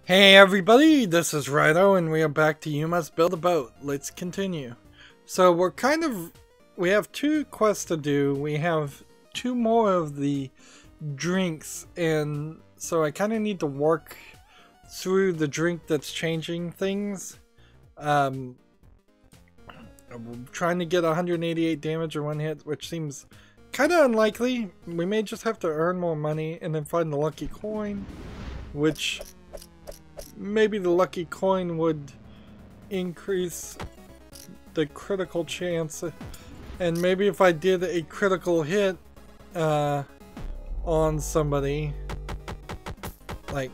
Hey everybody, this is Rydo and we are back to You Must Build a Boat. Let's continue. So we have two quests to do. We have two more of the drinks, and so I kind of need to work through the drink that's changing things. I'm trying to get 188 damage in one hit, which seems kind of unlikely. We may just have to earn more money and then find the lucky coin, which maybe the lucky coin would increase the critical chance, and maybe if I did a critical hit on somebody, like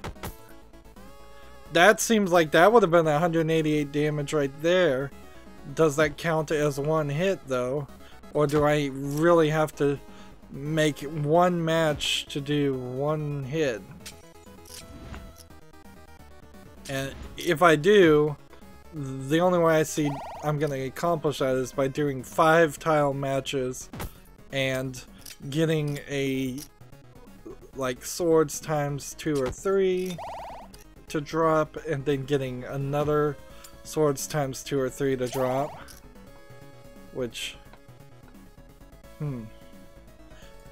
that seems like that would have been 188 damage right there. Does that count as one hit though, or do I really have to make one match to do one hit? And if I do, the only way I see I'm going to accomplish that is by doing 5 tile matches and getting a like swords times 2 or 3 to drop, and then getting another swords times 2 or 3 to drop, which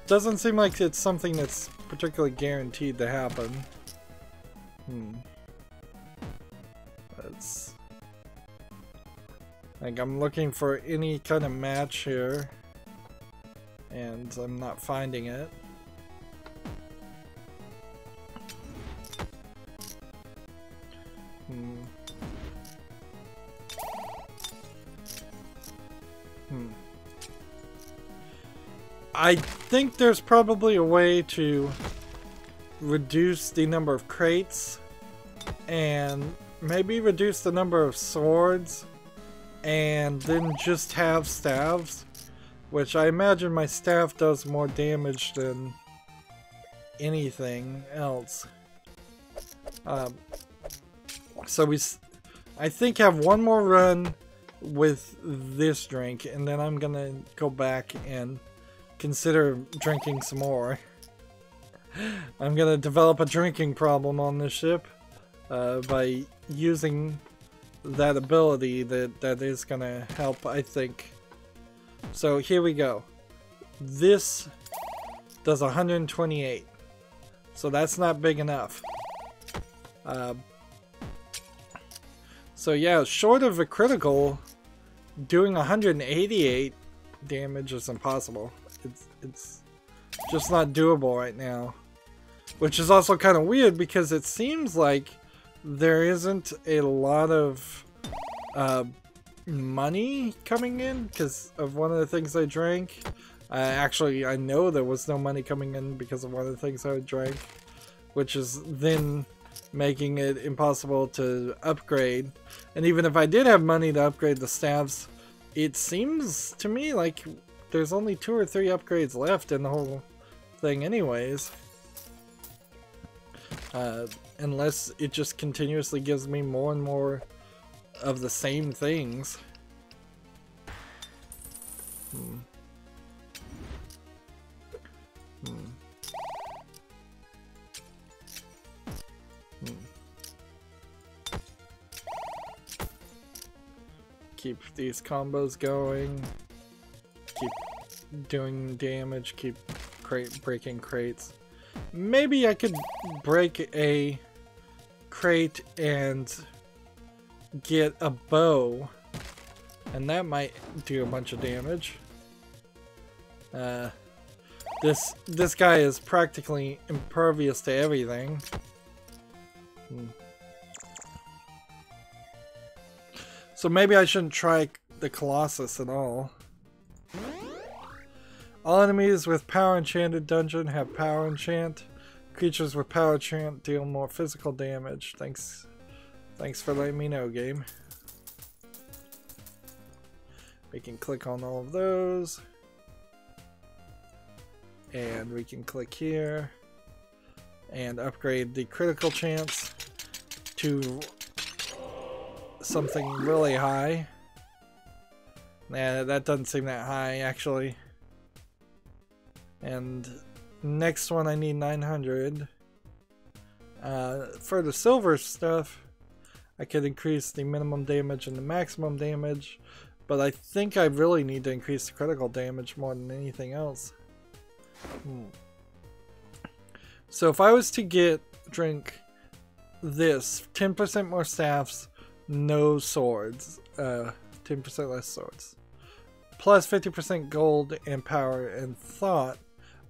doesn't seem like it's something that's particularly guaranteed to happen. That's like, I'm looking for any kind of match here and I'm not finding it. I think there's probably a way to reduce the number of crates and maybe reduce the number of swords and then just have staves, which I imagine my staff does more damage than anything else. So I think have one more run with this drink, and then I'm gonna go back and consider drinking some more. I'm gonna develop a drinking problem on this ship by using that ability that is gonna help, I think. So here we go. This does 128, so that's not big enough. So yeah, short of a critical, doing 188 damage is impossible. It's just not doable right now, which is also kind of weird because it seems like there isn't a lot of money coming in because of one of the things I drank. Actually, I know there was no money coming in because of one of the things I drank, which is then making it impossible to upgrade. And even if I did have money to upgrade the staves, it seems to me like there's only 2 or 3 upgrades left in the whole thing anyways. Unless it just continuously gives me more and more of the same things. Keep these combos going. Keep doing damage. Keep breaking crates. Maybe I could break a crate and get a bow, and that might do a bunch of damage. This guy is practically impervious to everything. So maybe I shouldn't try the Colossus at all. All enemies with power enchanted dungeon have power enchant. Creatures with power enchant deal more physical damage. Thanks for letting me know, game. We can click on all of those. And we can click here and upgrade the critical chance to something really high. Nah, that doesn't seem that high actually. And next one I need 900. For the silver stuff, I could increase the minimum damage and the maximum damage, but I think I really need to increase the critical damage more than anything else. So if I was to drink this, 10% more staffs, no swords, 10% less swords, plus 50% gold and power and thought,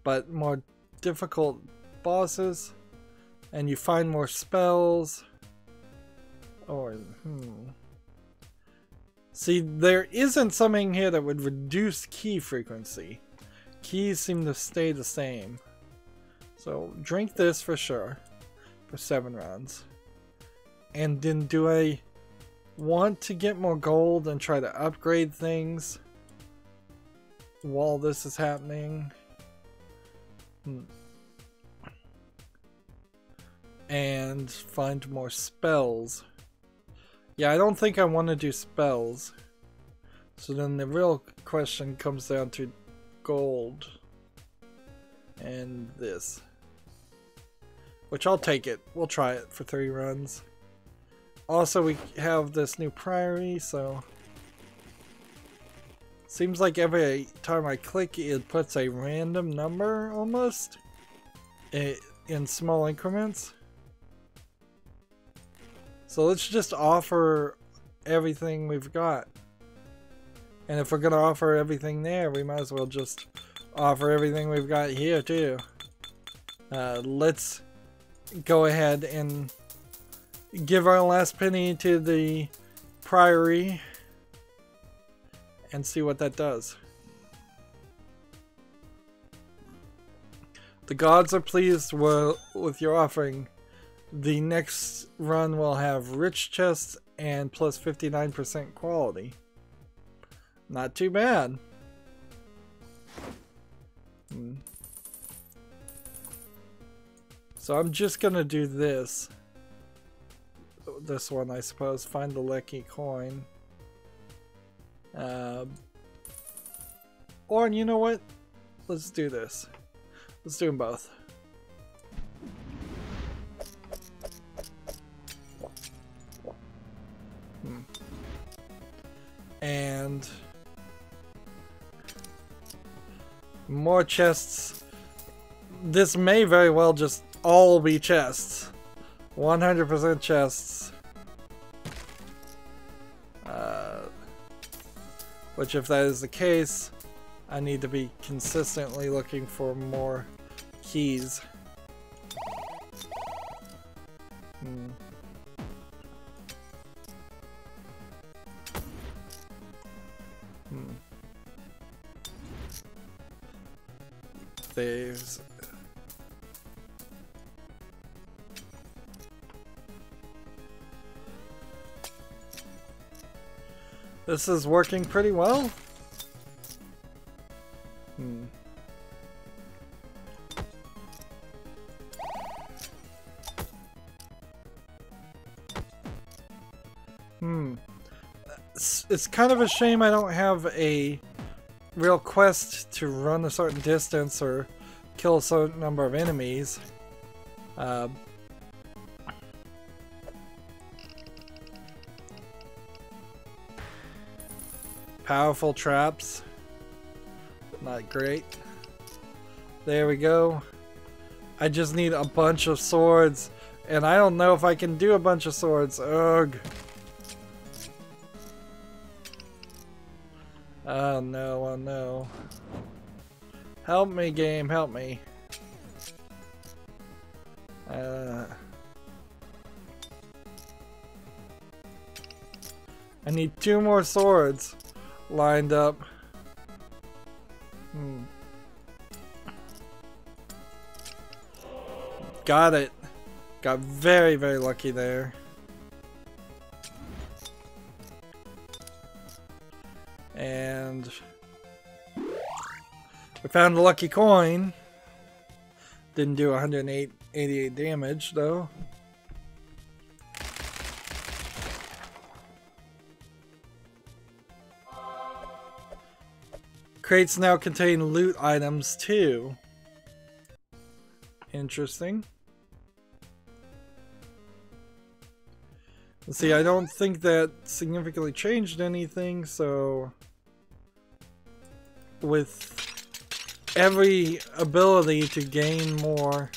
but more difficult bosses, and you find more spells. Or, See, there isn't something here that would reduce key frequency. Keys seem to stay the same. So, drink this for sure. For 7 rounds. And then do I want to get more gold and try to upgrade things while this is happening? And find more spells. Yeah, I don't think I want to do spells. So then the real question comes down to gold and this. Which I'll take it. We'll try it for 3 runs. Also, we have this new priory, so seems like every time I click it puts a random number almost in small increments. So let's just offer everything we've got. And if we're going to offer everything there, we might as well just offer everything we've got here too. Let's go ahead and give our last penny to the priory and see what that does. The gods are pleased with your offering. The next run will have rich chests and plus 59% quality. Not too bad. So I'm just gonna do this. This one, I suppose. Find the lucky coin. Or you know what? Let's do this. Let's do them both. And more chests. This may very well just all be chests. 100% chests. Which, if that is the case, I need to be consistently looking for more keys. There's... This is working pretty well. It's kind of a shame I don't have a real quest to run a certain distance or kill a certain number of enemies. Powerful traps. Not great. There we go. I just need a bunch of swords, and I don't know if I can do a bunch of swords. Ugh. Oh no, oh no. Help me, game, help me. I need 2 more swords lined up. Got it. Got very, very lucky there. And we found a lucky coin. Didn't do 188 damage though. Crates now contain loot items too. Interesting. See, I don't think that significantly changed anything, so with every ability to gain more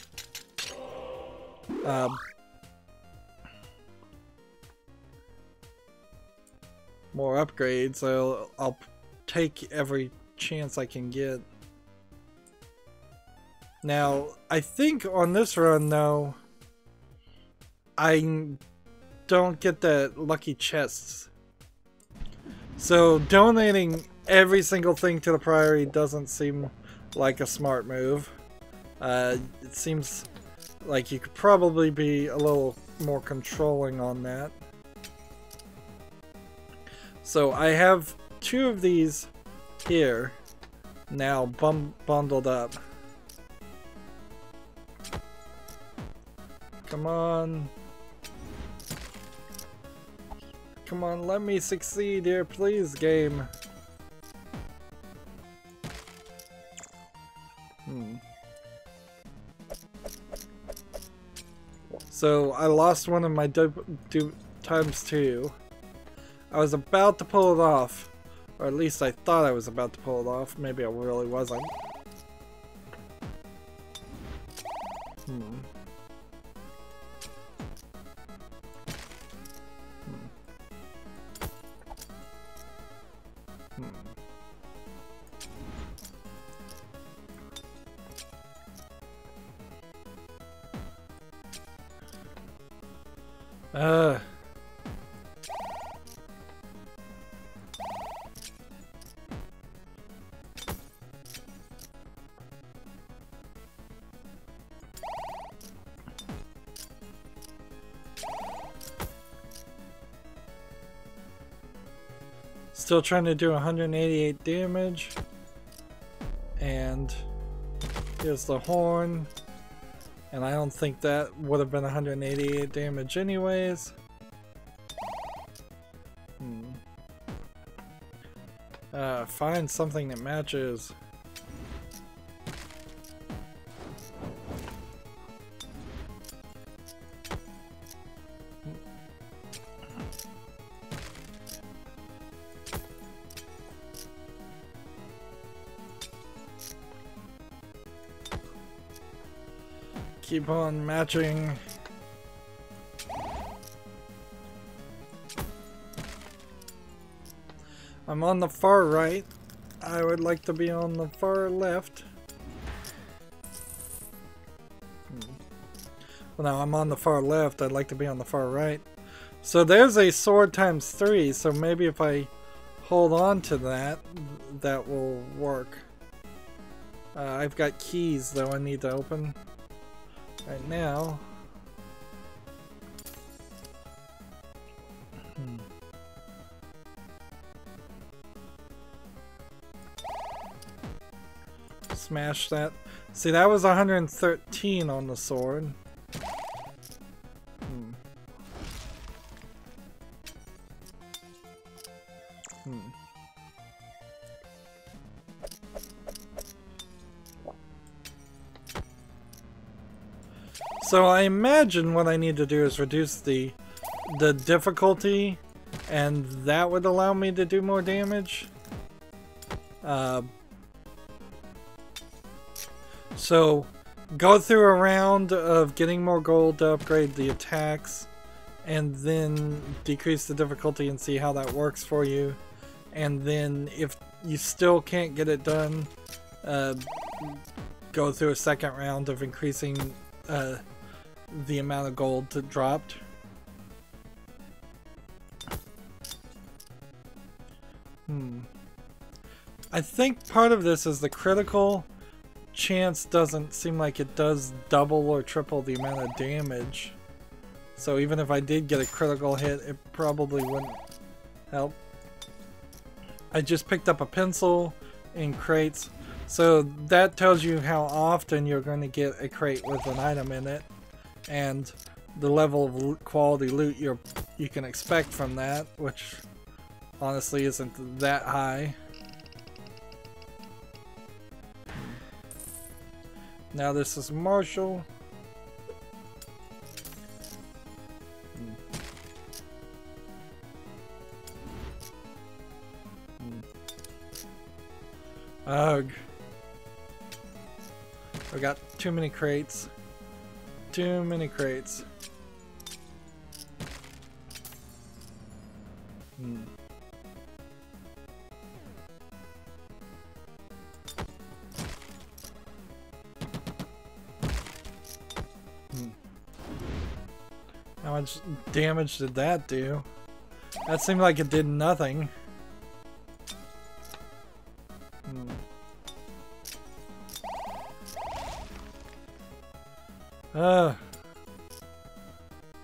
more upgrades, I'll take every chance I can get. Now, I think on this run though, I don't get the lucky chests. So donating every single thing to the Priory doesn't seem like a smart move. It seems like you could probably be a little more controlling on that. So I have 2 of these here now bundled up. Come on. Come on, let me succeed here, please, game. So I lost one of my times 2. I was about to pull it off, or at least I thought I was about to pull it off. Maybe I really wasn't. Still trying to do 188 damage. And here's the horn. And I don't think that would have been 188 damage anyways. Find something that matches. Keep on matching. I'm on the far right. I would like to be on the far left. Well, no, I'm on the far left. I'd like to be on the far right. So there's a sword times 3. So maybe if I hold on to that, that will work. I've got keys though I need to open right now. Smash that. See, that was 113 on the sword. So I imagine what I need to do is reduce the difficulty, and that would allow me to do more damage. So go through a round of getting more gold to upgrade the attacks, and then decrease the difficulty and see how that works for you. And then if you still can't get it done, go through a second round of increasing the amount of gold that dropped. I think part of this is the critical chance doesn't seem like it does double or triple the amount of damage. So even if I did get a critical hit, it probably wouldn't help. I just picked up a pencil in crates, so that tells you how often you're going to get a crate with an item in it, and the level of quality loot you can expect from that, which honestly isn't that high. Now this is Marshall. Ugh. I got too many crates. Too many crates. Hmm. How much damage did that do? That seemed like it did nothing.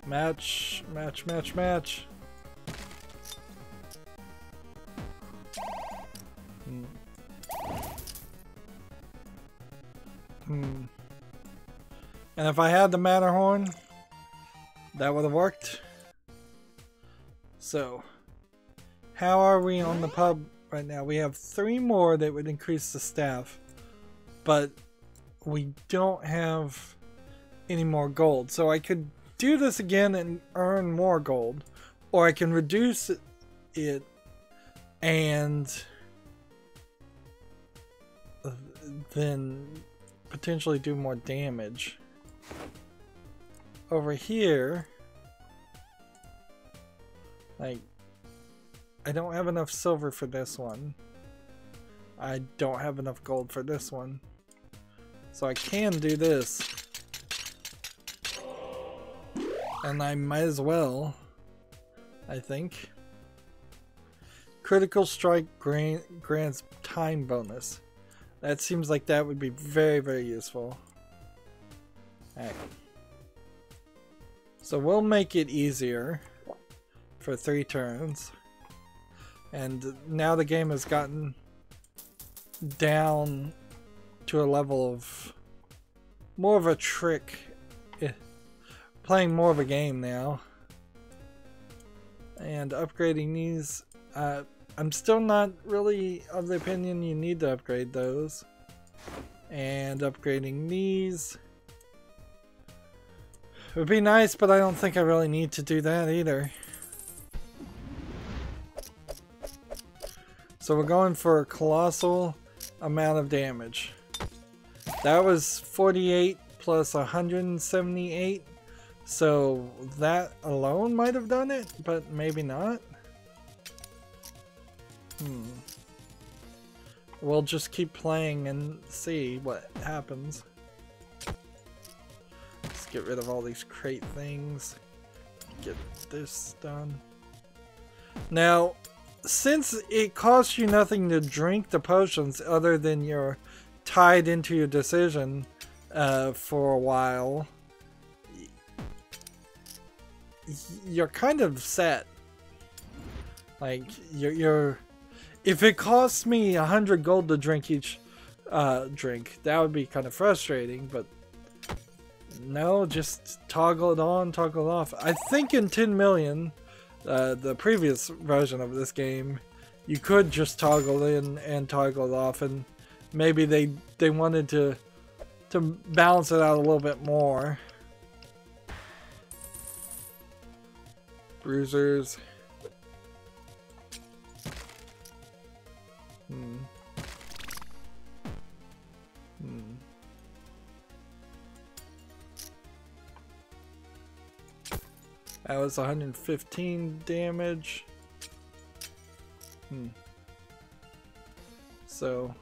Match, match, match, match. And if I had the Matterhorn, that would have worked. So, how are we on the pub right now? We have 3 more that would increase the staff, but we don't have any more gold. So I could do this again and earn more gold, or I can reduce it and then potentially do more damage. Over here, like, I don't have enough silver for this one. I don't have enough gold for this one. So I can do this. And I might as well, I think. Critical strike grants time bonus. That seems like that would be very, very useful. Alright. So we'll make it easier for 3 turns. And now the game has gotten down to a level of more of a trick. Playing more of a game now. And upgrading these, I'm still not really of the opinion you need to upgrade those. And upgrading these would be nice, but I don't think I really need to do that either. So we're going for a colossal amount of damage. That was 48 plus 178. So that alone might have done it, but maybe not. We'll just keep playing and see what happens. Let's get rid of all these crate things. Get this done. Now, since it costs you nothing to drink the potions other than you're tied into your decision for a while, you're kind of set. Like, you're if it costs me 100 gold to drink each drink, that would be kind of frustrating, but no, just toggle it on, toggle it off. I think in 10 million, the previous version of this game, you could just toggle in and toggle it off, and maybe they wanted to balance it out a little bit more. Bruisers. That was 115 damage. So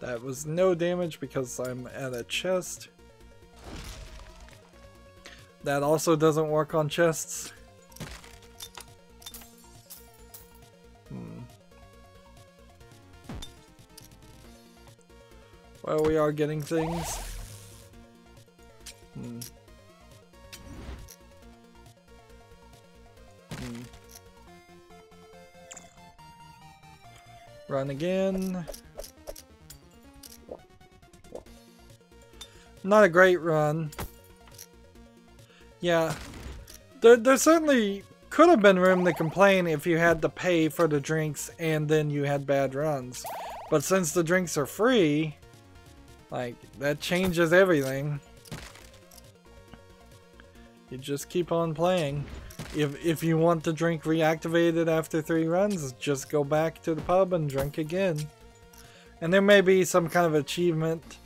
that was no damage because I'm at a chest. That also doesn't work on chests. Well, we are getting things. Run again. Not a great run. Yeah, there certainly could have been room to complain if you had to pay for the drinks and then you had bad runs. But since the drinks are free, like, that changes everything. You just keep on playing. If you want the drink reactivated after 3 runs, just go back to the pub and drink again. And there may be some kind of achievement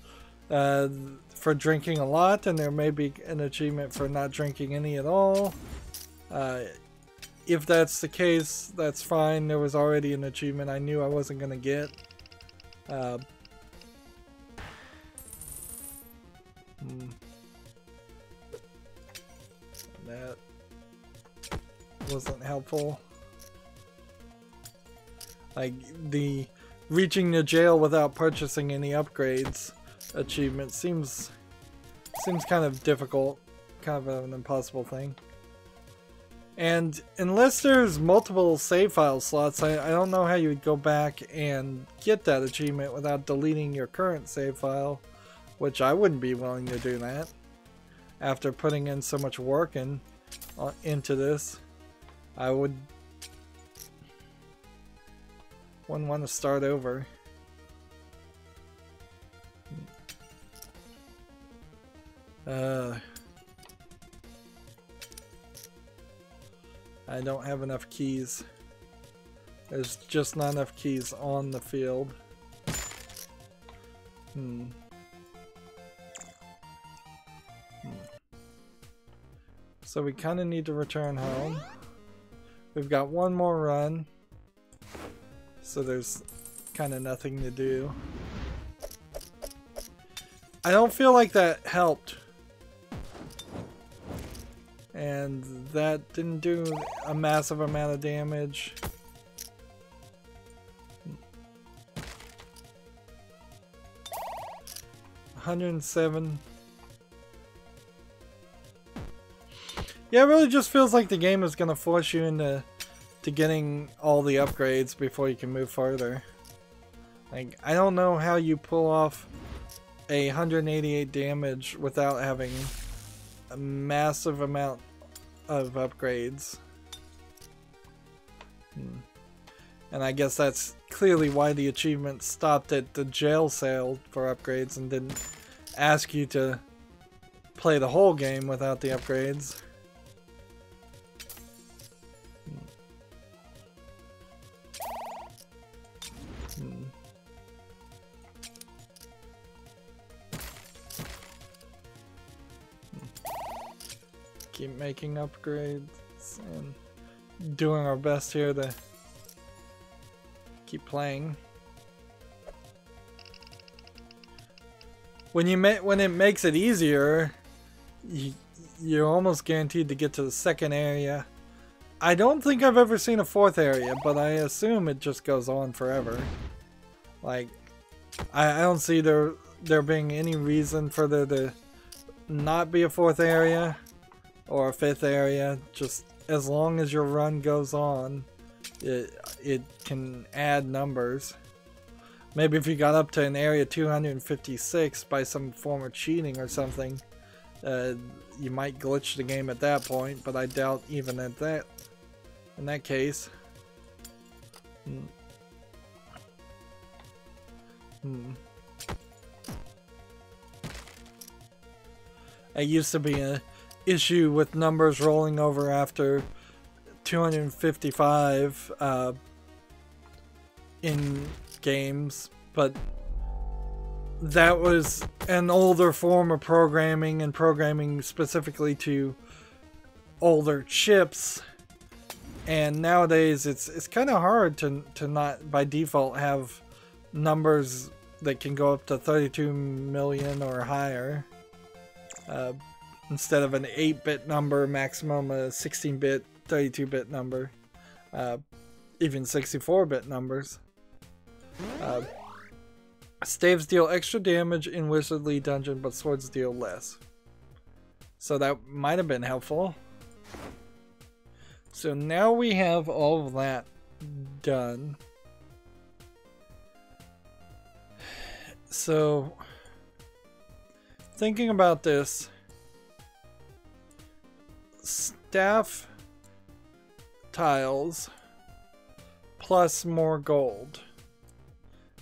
for drinking a lot, and there may be an achievement for not drinking any at all. If that's the case, that's fine. There was already an achievement I knew I wasn't going to get. That wasn't helpful. Like the reaching the jail without purchasing any upgrades achievement seems kind of difficult, kind of an impossible thing. And unless there's multiple save file slots, I don't know how you would go back and get that achievement without deleting your current save file, which I wouldn't be willing to do that after putting in so much work into this. I wouldn't want to start over. I don't have enough keys. There's just not enough keys on the field. So we kind of need to return home. We've got one more run, so there's kind of nothing to do. I don't feel like that helped. And that didn't do a massive amount of damage. $107. Yeah, it really just feels like the game is gonna force you into getting all the upgrades before you can move further. Like, I don't know how you pull off 188 damage without having a massive amount of upgrades. And I guess that's clearly why the achievement stopped at the jail sale for upgrades and didn't ask you to play the whole game without the upgrades. Keep making upgrades and doing our best here to keep playing. When it makes it easier, you're almost guaranteed to get to the second area. I don't think I've ever seen a fourth area, but I assume it just goes on forever. Like, I don't see there being any reason for there to not be a fourth area or a fifth area. Just as long as your run goes on, it can add numbers. Maybe if you got up to an area 256 by some form of cheating or something, you might glitch the game at that point, but I doubt even at that. In that case. It used to be an issue with numbers rolling over after 255 in games, but that was an older form of programming, and programming specifically to older chips. And nowadays it's kind of hard to not by default have numbers that can go up to 32 million or higher, instead of an 8-bit number maximum, a 16-bit, 32-bit number, even 64-bit numbers. Staves deal extra damage in Wizardly Dungeon, but swords deal less. So that might have been helpful. So now we have all of that done. So, thinking about this, staff tiles plus more gold,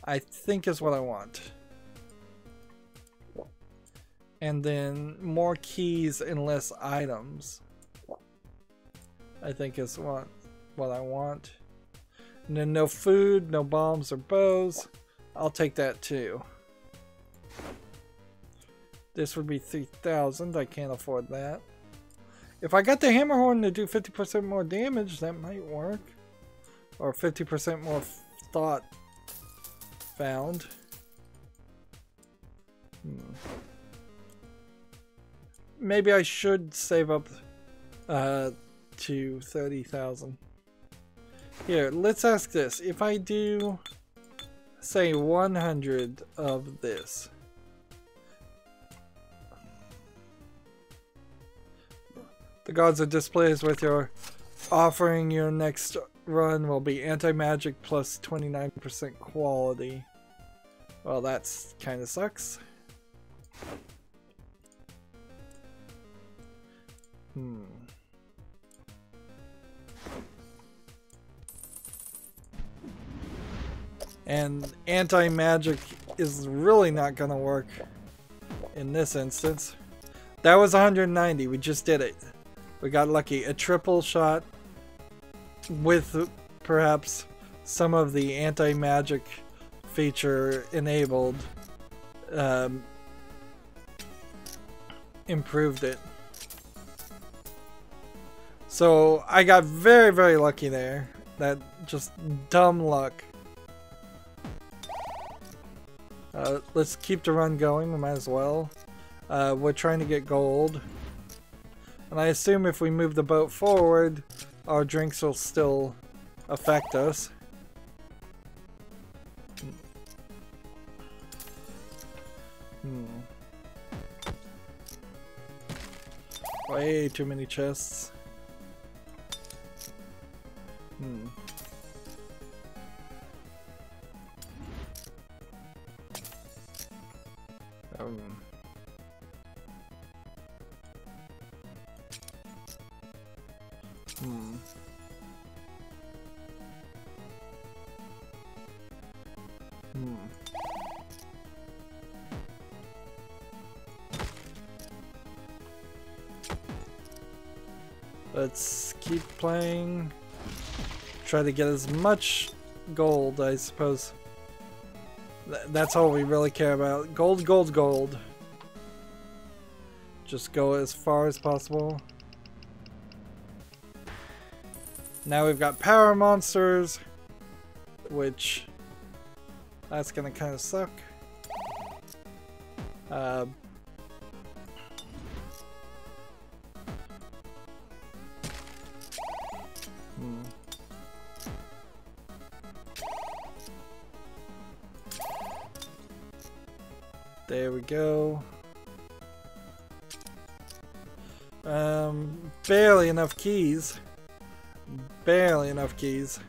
I think is what I want. And then more keys and less items. I think is what I want. And then no food, no bombs or bows. I'll take that too. This would be 3,000. I can't afford that. If I got the hammer horn to do 50% more damage, that might work. Or 50% more thought found. Maybe I should save up to 30,000. Here, let's ask this. If I do, say, 100 of this. The gods are displeased with your offering. Your next run will be anti-magic plus 29% quality. Well, that's kind of sucks. And anti-magic is really not gonna work in this instance. That was 190. We just did it. We got lucky. A triple shot with perhaps some of the anti-magic feature enabled improved it. So I got very, very lucky there. That just dumb luck. Let's keep the run going. We might as well. We're trying to get gold. And I assume if we move the boat forward, our drinks will still affect us. Way too many chests. Let's keep playing. Try to get as much gold, I suppose. That's all we really care about. Gold, gold, gold. Just go as far as possible. Now we've got power monsters, which that's gonna kind of suck. There we go. Barely enough keys. Barely enough keys.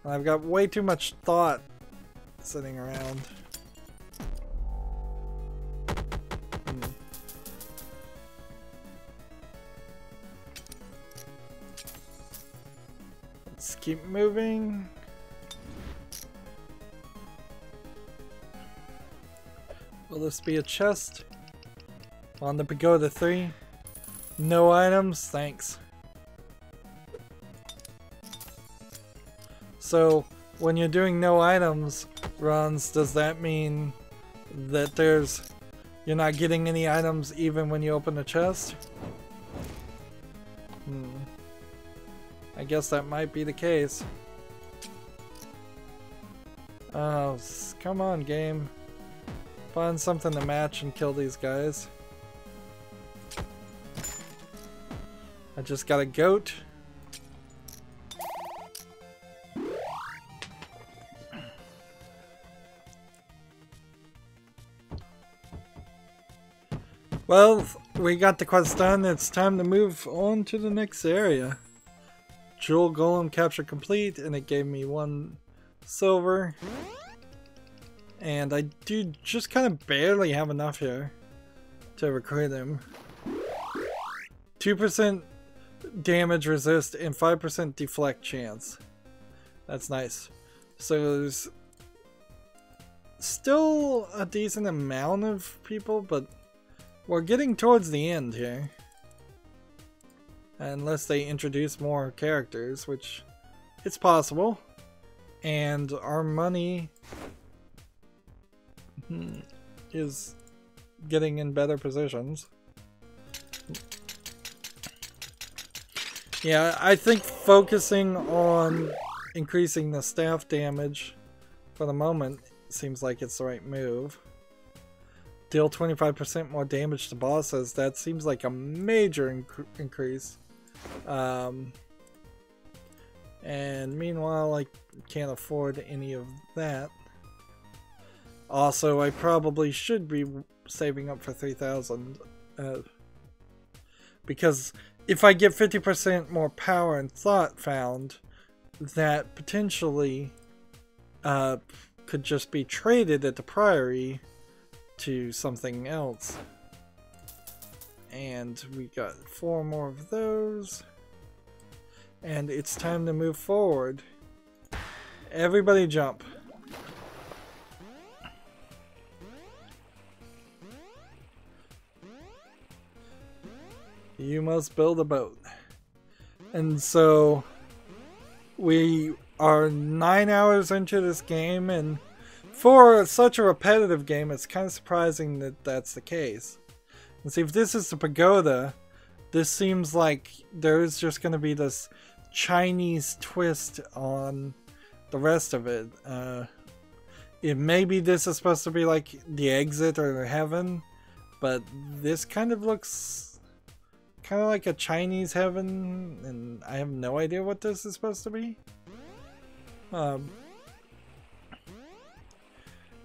And I've got way too much thought sitting around. Let's keep moving. Will this be a chest? On the Pagoda 3. No items, thanks. So, when you're doing no items runs, does that mean that you're not getting any items even when you open a chest? I guess that might be the case. Oh, come on, game. Find something to match and kill these guys. I just got a goat. Well, we got the quest done. It's time to move on to the next area. Jewel Golem capture complete, and it gave me 1 silver. And I do just kind of barely have enough here to recruit him. 2% damage resist and 5% deflect chance. That's nice. So there's still a decent amount of people, but we're getting towards the end here. unless they introduce more characters, which it's possible. And our money is getting in better positions. Yeah, I think focusing on increasing the staff damage for the moment seems like it's the right move. Deal 25% more damage to bosses. That seems like a major increase. And meanwhile, I can't afford any of that. Also, I probably should be saving up for 3,000. Because if I get 50% more power and thought found, that potentially could just be traded at the Priory to something else. And we got 4 more of those. And it's time to move forward. Everybody jump. You must build a boat. And so we are 9 hours into this game, and for such a repetitive game, it's kind of surprising that that's the case. And see, if this is the pagoda, this seems like there's just going to be this Chinese twist on the rest of it. Maybe this is supposed to be like the exit or heaven, but this kind of looks kind of like a Chinese heaven, and I have no idea what this is supposed to be.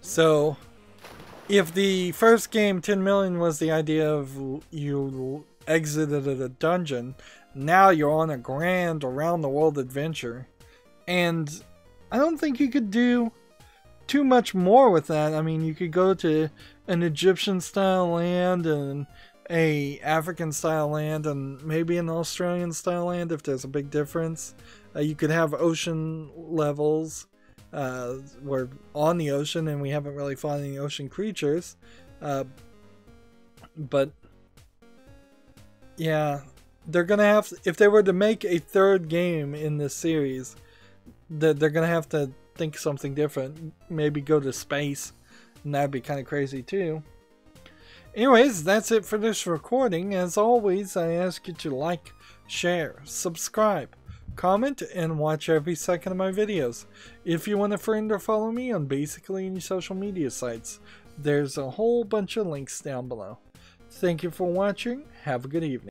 So, if the first game, 10 million, was the idea of you exited a dungeon, now you're on a grand around-the-world adventure. And I don't think you could do too much more with that. I mean, you could go to an Egyptian-style land and a African-style land and maybe an Australian-style land if there's a big difference. You could have ocean levels. We're on the ocean and we haven't really fought any ocean creatures. But yeah, they're gonna have, if they were to make a third game in this series, they're gonna have to think something different. Maybe go to space, and that'd be kind of crazy too. Anyways, that's it for this recording. As always, I ask you to like, share, subscribe, comment, and watch every second of my videos. If you want a friend or follow me on basically any social media sites, there's a whole bunch of links down below. Thank you for watching. Have a good evening.